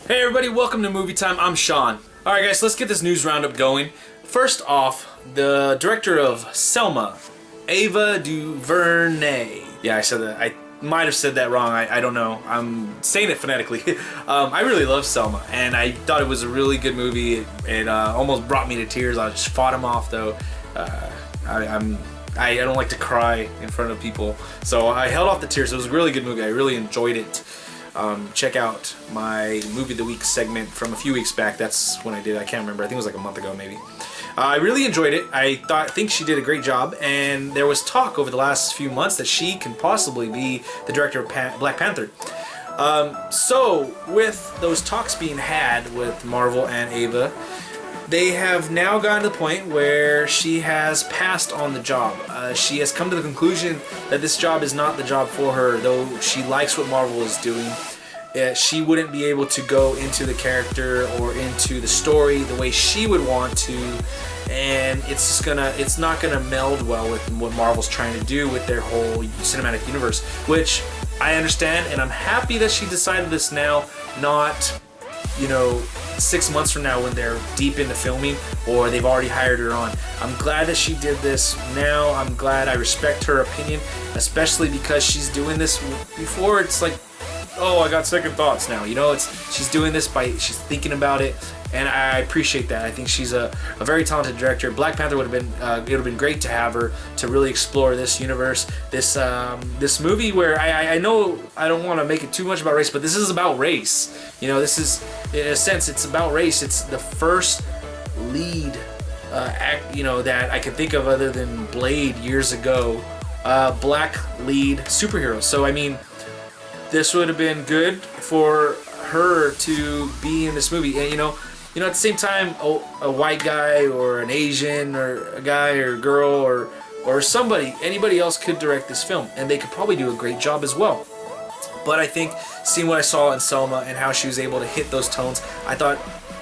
Hey everybody, welcome to Movie Time. I'm Sean. Alright guys, let's get this news roundup going. First off, the director of Selma, Ava DuVernay. Yeah, I said that. I might have said that wrong. I don't know. I'm saying it phonetically. I really love Selma, and I thought it was a really good movie. It almost brought me to tears. I just fought him off though. I don't like to cry in front of people, so I held off the tears. It was a really good movie. I really enjoyed it. Check out my Movie of the Week segment from a few weeks back. That's when I did. I can't remember. I think it was like a month ago maybe. I really enjoyed it. I think she did a great job, and there was talk over the last few months that she can possibly be the director of Black Panther. So with those talks being had with Marvel and Ava, they have now gotten to the point where she has passed on the job. She has come to the conclusion that this job is not the job for her, though she likes what Marvel is doing. She wouldn't be able to go into the character or into the story the way she would want to, and it's not gonna meld well with what Marvel's trying to do with their whole cinematic universe, which I understand, and I'm happy that she decided this now, not 6 months from now when they're deep into filming or they've already hired her on. I'm glad that she did this now. I'm glad. I respect her opinion, especially because she's doing this before. It's like, oh, I got second thoughts now. She's doing this she's thinking about it, and I appreciate that. I think she's a very talented director. Black Panther would have been great to have her to really explore this universe, this movie where I know I don't want to make it too much about race, but this is about race. This is, in a sense, it's about race. It's the first lead act, that I can think of other than Blade years ago, black lead superhero. So I mean, this would have been good for her to be in this movie, and at the same time, a white guy or an Asian or a guy or a girl or anybody else could direct this film, and they could probably do a great job as well. But I think seeing what I saw in Selma and how she was able to hit those tones, I thought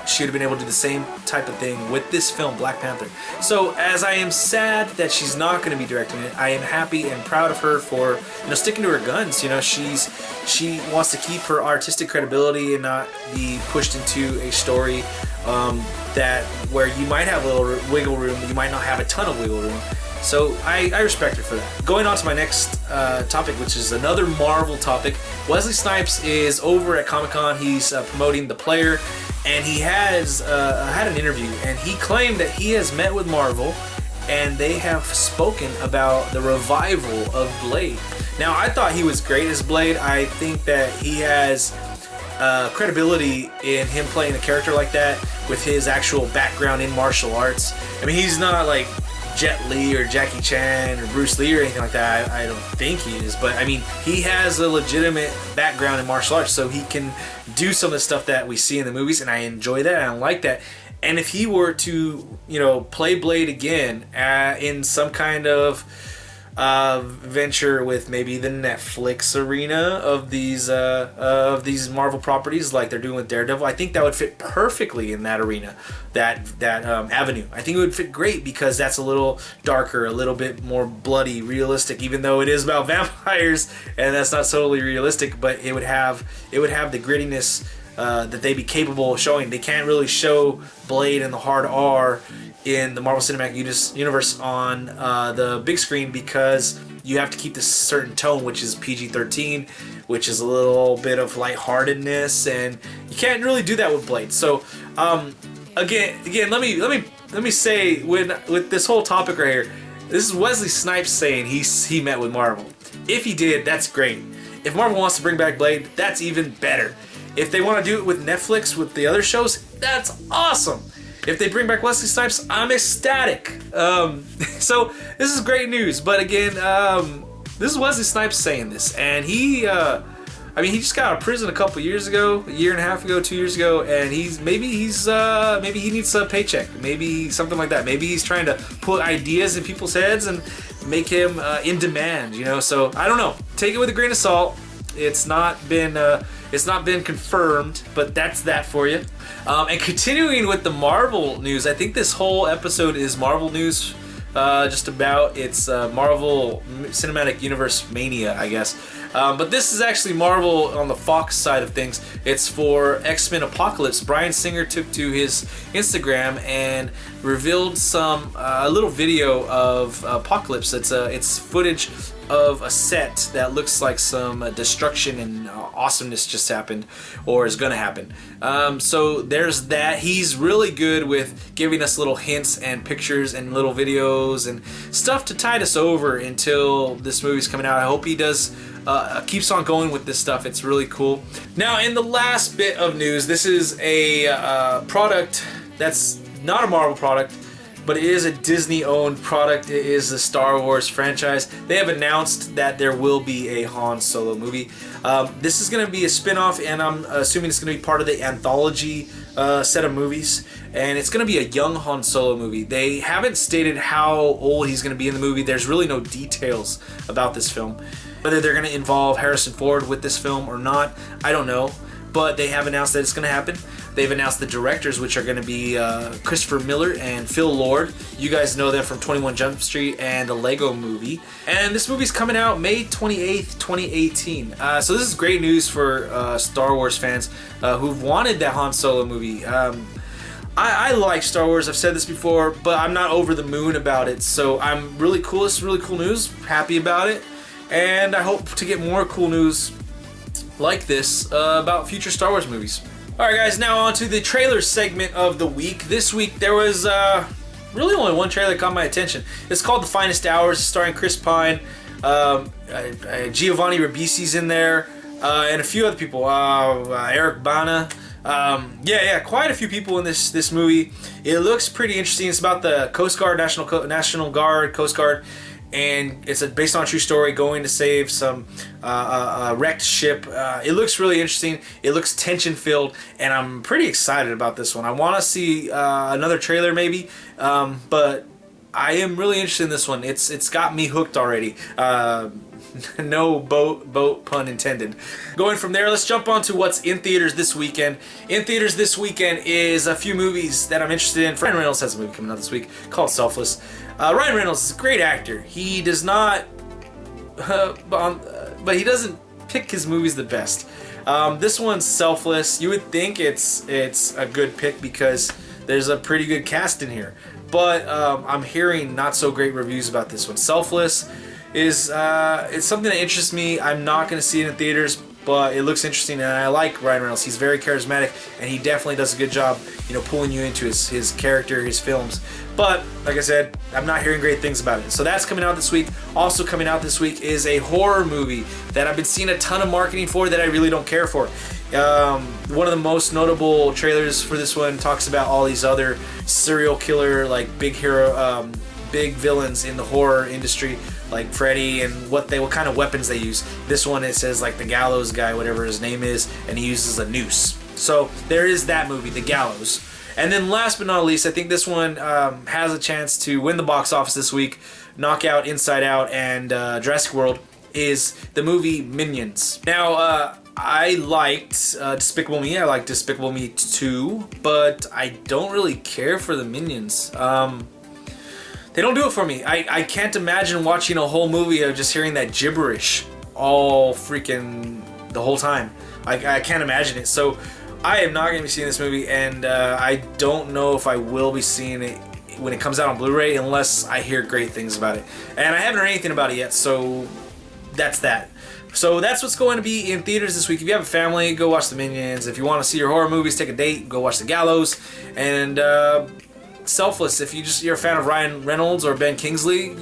she would have been able to do the same type of thing with this film, Black Panther. So as I am sad that she's not going to be directing it, I am happy and proud of her for sticking to her guns. She wants to keep her artistic credibility and not be pushed into a story where you might have a little wiggle room, but you might not have a ton of wiggle room. So I respect her for that. Going on to my next topic, which is another Marvel topic. Wesley Snipes is over at Comic-Con. He's promoting The Player, and he has had an interview, and he claimed that he has met with Marvel, and they have spoken about the revival of Blade. Now, I thought he was great as Blade. I think that he has credibility in him playing a character like that with his actual background in martial arts. I mean, he's not like Jet Li or Jackie Chan or Bruce Lee or anything like that. I don't think he is, but I mean, he has a legitimate background in martial arts, so he can do some of the stuff that we see in the movies, and I enjoy that and I like that. And if he were to play Blade again in some kind of venture with maybe the Netflix arena of these Marvel properties, like they're doing with Daredevil, I think that would fit perfectly in that arena, that avenue. I think it would fit great because that's a little darker, a little bit more bloody, realistic, even though it is about vampires and that's not totally realistic, but it would have the grittiness that they'd be capable of showing. They can't really show Blade and the hard R in the Marvel Cinematic Universe on the big screen because you have to keep this certain tone, which is PG-13, which is a little bit of lightheartedness, and you can't really do that with Blade. So again, let me say, with this whole topic right here, this is Wesley Snipes saying he met with Marvel. If he did, that's great. If Marvel wants to bring back Blade, that's even better. If they want to do it with Netflix, with the other shows, that's awesome. If they bring back Wesley Snipes, I'm ecstatic. So this is great news. But again, this is Wesley Snipes saying this, and he just got out of prison a couple years ago, a year and a half ago, 2 years ago, and maybe he needs a paycheck, maybe something like that. Maybe he's trying to put ideas in people's heads and make him in demand. So I don't know. Take it with a grain of salt. It's not been confirmed, but that's that for you. And continuing with the Marvel news, I think this whole episode is Marvel news, just about. It's Marvel Cinematic Universe Mania, I guess. But this is actually Marvel on the Fox side of things. It's for X-Men Apocalypse. Bryan Singer took to his Instagram and revealed a little video of Apocalypse. It's footage of a set that looks like some destruction and awesomeness just happened or is gonna happen. So there's that. He's really good with giving us little hints and pictures and little videos and stuff to tide us over until this movie's coming out. I hope he does keeps on going with this stuff. It's really cool. Now, in the last bit of news, this is a product that's not a Marvel product, but it is a Disney-owned product. It is the Star Wars franchise. They have announced that there will be a Han Solo movie. This is going to be a spin-off, and I'm assuming it's going to be part of the anthology set of movies. And it's going to be a young Han Solo movie. They haven't stated how old he's going to be in the movie. There's really no details about this film. Whether they're going to involve Harrison Ford with this film or not, I don't know. But they have announced that it's going to happen. They've announced the directors, which are going to be Christopher Miller and Phil Lord. You guys know them from 21 Jump Street and the Lego Movie. And this movie's coming out May 28th, 2018. So this is great news for Star Wars fans who've wanted that Han Solo movie. I like Star Wars, I've said this before, but I'm not over the moon about it. So I'm really cool. It's really cool news. Happy about it. And I hope to get more cool news like this about future Star Wars movies. Alright guys, now on to the trailer segment of the week. This week there was really only one trailer that caught my attention. It's called The Finest Hours, starring Chris Pine, Giovanni Ribisi's in there, and a few other people, Eric Bana. Quite a few people in this movie. It looks pretty interesting. It's about the Coast Guard, National Guard, Coast Guard, and it's based on a true story, going to save some wrecked ship. It looks really interesting. It looks tension-filled, and I'm pretty excited about this one. I want to see another trailer maybe, but I am really interested in this one. It's got me hooked already. No boat pun intended. Going from there, let's jump on to what's in theaters this weekend. In theaters this weekend is a few movies that I'm interested in. Ryan Reynolds has a movie coming out this week called Selfless. Ryan Reynolds is a great actor. He does not, but he doesn't pick his movies the best. This one's Selfless. You would think it's a good pick because there's a pretty good cast in here, but I'm hearing not so great reviews about this one. Selfless is it's something that interests me. I'm not going to see it in theaters, but it looks interesting, and I like Ryan Reynolds. He's very charismatic, and he definitely does a good job, pulling you into his character, his films. But like I said, I'm not hearing great things about it. So that's coming out this week. Also coming out this week is a horror movie that I've been seeing a ton of marketing for that I really don't care for. One of the most notable trailers for this one talks about all these other serial killer, like big hero, big villains in the horror industry, like Freddy, and what kind of weapons they use. This one, it says like the Gallows guy, whatever his name is, and he uses a noose. So there is that movie, The Gallows. And then last but not least, I think this one has a chance to win the box office this week, knock out Inside Out and Jurassic World, is the movie Minions. Now, I liked Despicable Me. I liked Despicable Me 2, but I don't really care for the Minions. They don't do it for me. I can't imagine watching a whole movie of just hearing that gibberish all freaking the whole time. I can't imagine it. So I am not going to be seeing this movie, and I don't know if I will be seeing it when it comes out on Blu-ray unless I hear great things about it. And I haven't heard anything about it yet, so that's that. So that's what's going to be in theaters this week. If you have a family, go watch the Minions. If you want to see your horror movies, take a date, go watch The Gallows. And Selfless, if you're a fan of Ryan Reynolds or Ben Kingsley,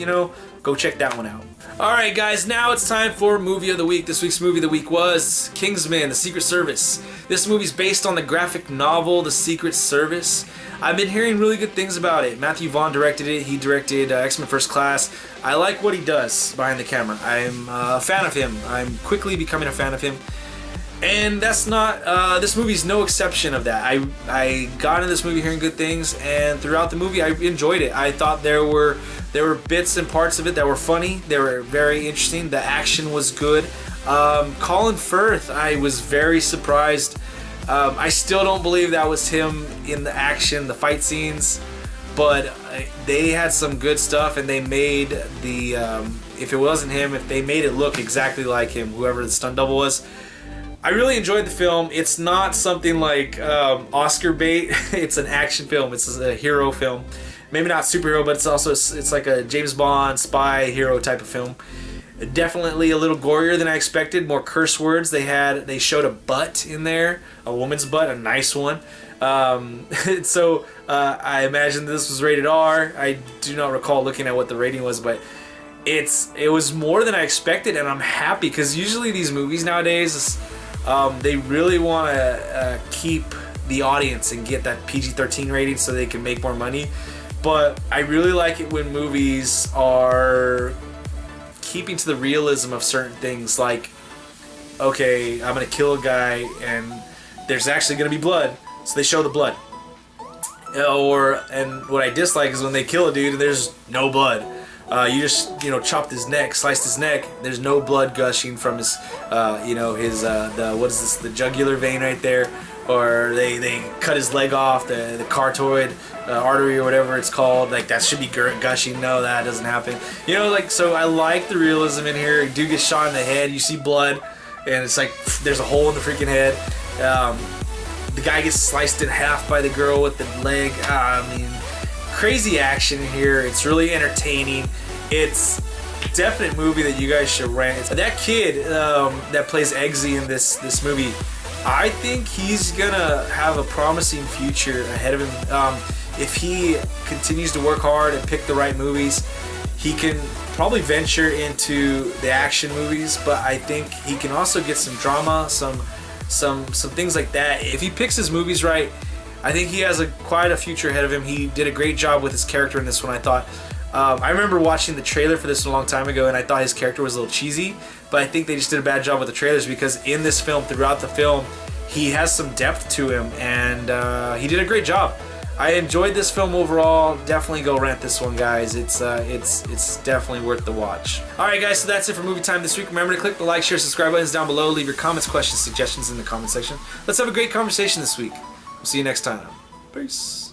go check that one out. Alright guys, now it's time for Movie of the Week. This week's Movie of the Week was Kingsmen The Secret Service. This movie's based on the graphic novel The Secret Service. I've been hearing really good things about it. Matthew Vaughn directed it. He directed X-Men First Class. I like what he does behind the camera. I'm a fan of him. I'm quickly becoming a fan of him. And that's not, this movie's no exception of that. I got into this movie hearing good things, and throughout the movie I enjoyed it. I thought there were bits and parts of it that were funny. They were very interesting. The action was good. Colin Firth, I was very surprised. I still don't believe that was him in the action, the fight scenes, but they had some good stuff, and they made the if it wasn't him, if they made it look exactly like him, whoever the stunt double was. I really enjoyed the film. It's not something like Oscar bait. It's an action film. It's a hero film. Maybe not superhero, but it's like a James Bond spy hero type of film. Definitely a little gorier than I expected. More curse words. They showed a butt in there, a woman's butt, a nice one. So I imagine this was rated R. I do not recall looking at what the rating was, but it was more than I expected, and I'm happy because usually these movies nowadays, they really want to keep the audience and get that PG-13 rating so they can make more money. But I really like it when movies are keeping to the realism of certain things, like, okay, I'm gonna kill a guy and there's actually gonna be blood, so they show the blood. And what I dislike is when they kill a dude and there's no blood. You just, chopped his neck, sliced his neck. There's no blood gushing from his, the jugular vein right there, or they cut his leg off, the carotid artery or whatever it's called. Like, that should be gushing. No, that doesn't happen. So I like the realism in here. Dude gets shot in the head. You see blood, and it's like there's a hole in the freaking head. The guy gets sliced in half by the girl with the leg. Crazy action in here. It's really entertaining. It's a definite movie that you guys should rent. That kid that plays Eggsy in this movie, I think he's gonna have a promising future ahead of him. If he continues to work hard and pick the right movies, he can probably venture into the action movies, but I think he can also get some drama, some things like that. If he picks his movies right, I think he has quite a future ahead of him. He did a great job with his character in this one, I thought. I remember watching the trailer for this a long time ago, and I thought his character was a little cheesy, but I think they just did a bad job with the trailers, because in this film, throughout the film, he has some depth to him, and he did a great job. I enjoyed this film overall. Definitely go rent this one, guys. It's definitely worth the watch. Alright guys, so that's it for Movie Time this week. Remember to click the like, share, subscribe buttons down below. Leave your comments, questions, suggestions in the comment section. Let's have a great conversation this week. We'll see you next time. Peace.